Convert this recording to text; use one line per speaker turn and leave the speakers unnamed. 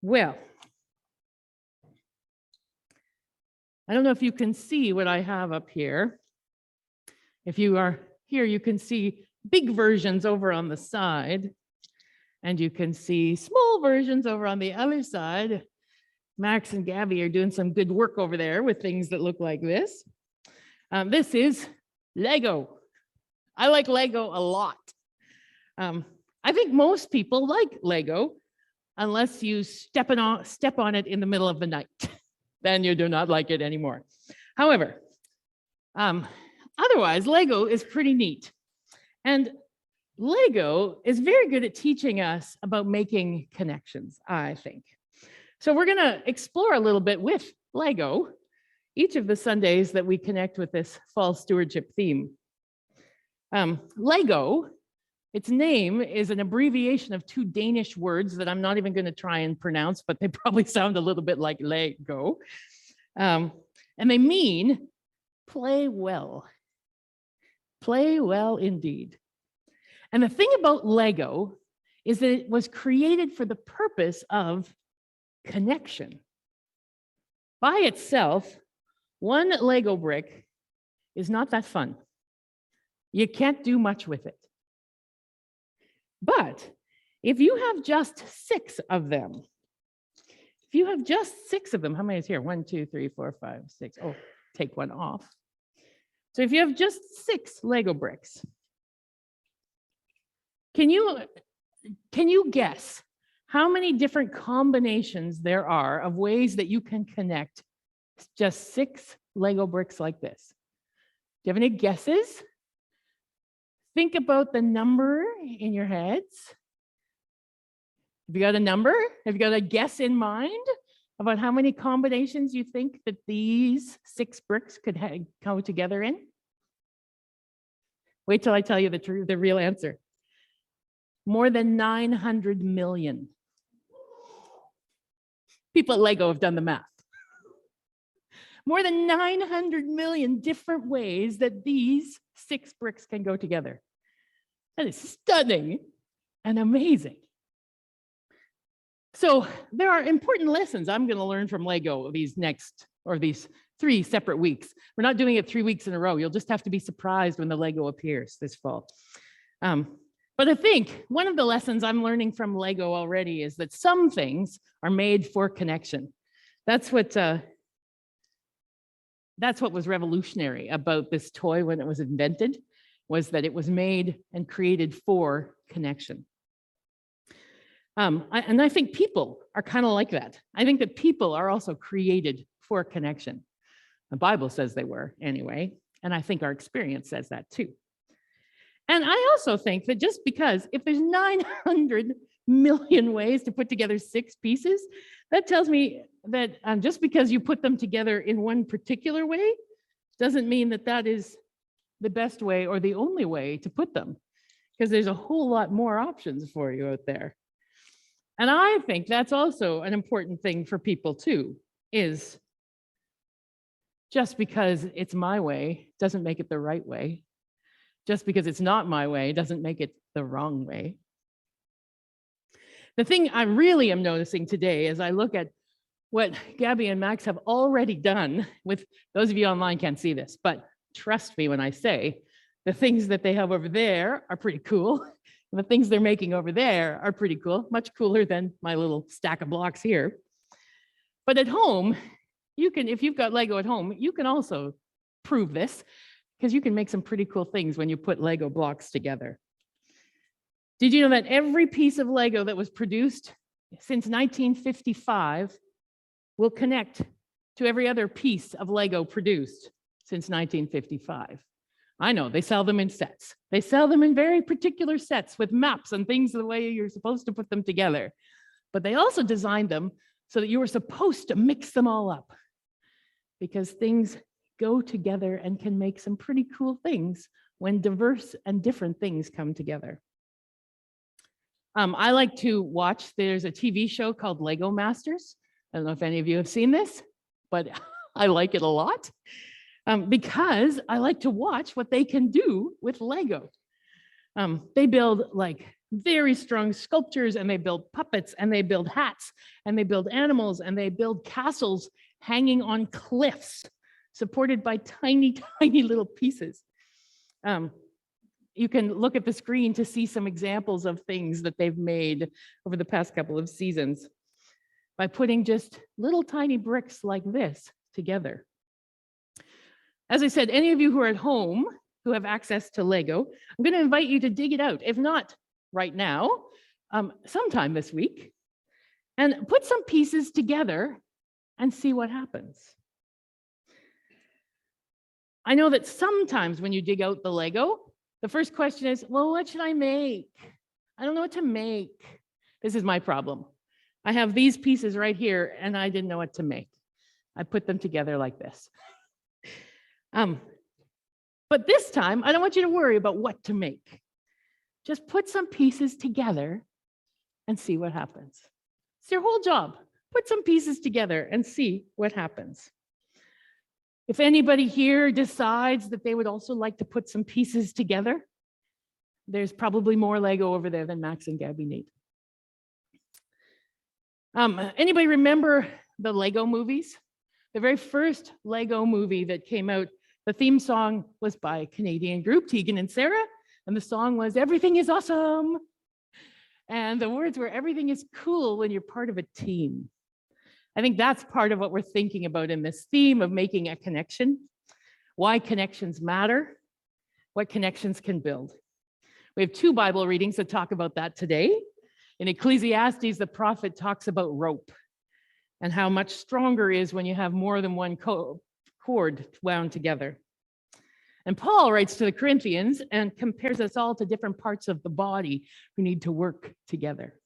Well, I don't know if you can see what I have up here. If you are here, you can see big versions over on the side, and you can see small versions over on the other side. Max and Gabby are doing some good work over there with things that look like this. This is Lego. I like Lego a lot. I think most people like Lego, unless you step on it in the middle of the night. Then you do not like it anymore. However, otherwise, Lego is pretty neat. And Lego is very good at teaching us about making connections, I think. So we're going to explore a little bit with Lego each of the Sundays that we connect with this fall stewardship theme. Lego, its name is an abbreviation of two Danish words that I'm not even going to try and pronounce, but they probably sound a little bit like Lego. And they mean play well. Play well indeed. And the thing about Lego is that it was created for the purpose of connection. By itself, one Lego brick is not that fun. You can't do much with it. But if you have just 6 of them, how many is here? 1, 2, 3, 4, 5, 6. Oh, take one off. So if you have just 6 Lego bricks, can you guess how many different combinations there are of ways that you can connect just 6 Lego bricks like this? Do you have any guesses? Think about the number in your heads. Have you got a number? Have you got a guess in mind about how many combinations you think that these 6 bricks could come together in? Wait till I tell you the real answer. More than 900 million. People at Lego have done the math. More than 900 million different ways that these 6 bricks can go together. That is stunning and amazing. So there are important lessons I'm going to learn from Lego these 3 separate weeks. We're not doing it 3 weeks in a row. You'll just have to be surprised when the Lego appears this fall. But I think one of the lessons I'm learning from Lego already is that some things are made for connection. That's what was revolutionary about this toy when it was invented, was that it was made and created for connection. And I think people are kind of like that. I think that people are also created for connection. The Bible says they were anyway, and I think our experience says that too. And I also think that just because if there's 900 million ways to put together 6 pieces, that tells me that just because you put them together in one particular way doesn't mean that that is the best way or the only way to put them, because there's a whole lot more options for you out there. And I think that's also an important thing for people too, is just because it's my way doesn't make it the right way. Just because it's not my way doesn't make it the wrong way. The thing I really am noticing today as I look at what Gabby and Max have already done with, those of you online can't see this, but trust me when I say the things that they have over there are pretty cool. And the things they're making over there are pretty cool, much cooler than my little stack of blocks here. But at home, you can, if you've got Lego at home, you can also prove this, because you can make some pretty cool things when you put Lego blocks together. Did you know that every piece of Lego that was produced since 1955 will connect to every other piece of Lego produced since 1955? I know, they sell them in sets. They sell them in very particular sets with maps and things the way you're supposed to put them together. But they also designed them so that you were supposed to mix them all up, because things go together and can make some pretty cool things when diverse and different things come together. I like to watch, there's a TV show called Lego Masters. I don't know if any of you have seen this, but I like it a lot because I like to watch what they can do with Lego. They build like very strong sculptures, and they build puppets, and they build hats, and they build animals, and they build castles hanging on cliffs, supported by tiny, tiny little pieces. You can look at the screen to see some examples of things that they've made over the past couple of seasons by putting just little tiny bricks like this together. As I said, any of you who are at home who have access to Lego, I'm going to invite you to dig it out. If not right now, sometime this week, and put some pieces together and see what happens. I know that sometimes when you dig out the Lego, the first question is, well, what should I make? I don't know what to make. This is my problem. I have these pieces right here, and I didn't know what to make. I put them together like this. But this time, I don't want you to worry about what to make. Just put some pieces together and see what happens. It's your whole job. Put some pieces together and see what happens. If anybody here decides that they would also like to put some pieces together, there's probably more Lego over there than Max and Gabby need. Anybody remember the Lego movies? The very first Lego movie that came out, the theme song was by a Canadian group, Tegan and Sarah, and the song was "Everything is Awesome." And the words were, "Everything is cool when you're part of a team." I think that's part of what we're thinking about in this theme of making a connection, why connections matter, what connections can build. We have 2 Bible readings that talk about that today. In Ecclesiastes, the prophet talks about rope and how much stronger it is when you have more than one cord wound together. And Paul writes to the Corinthians and compares us all to different parts of the body who need to work together.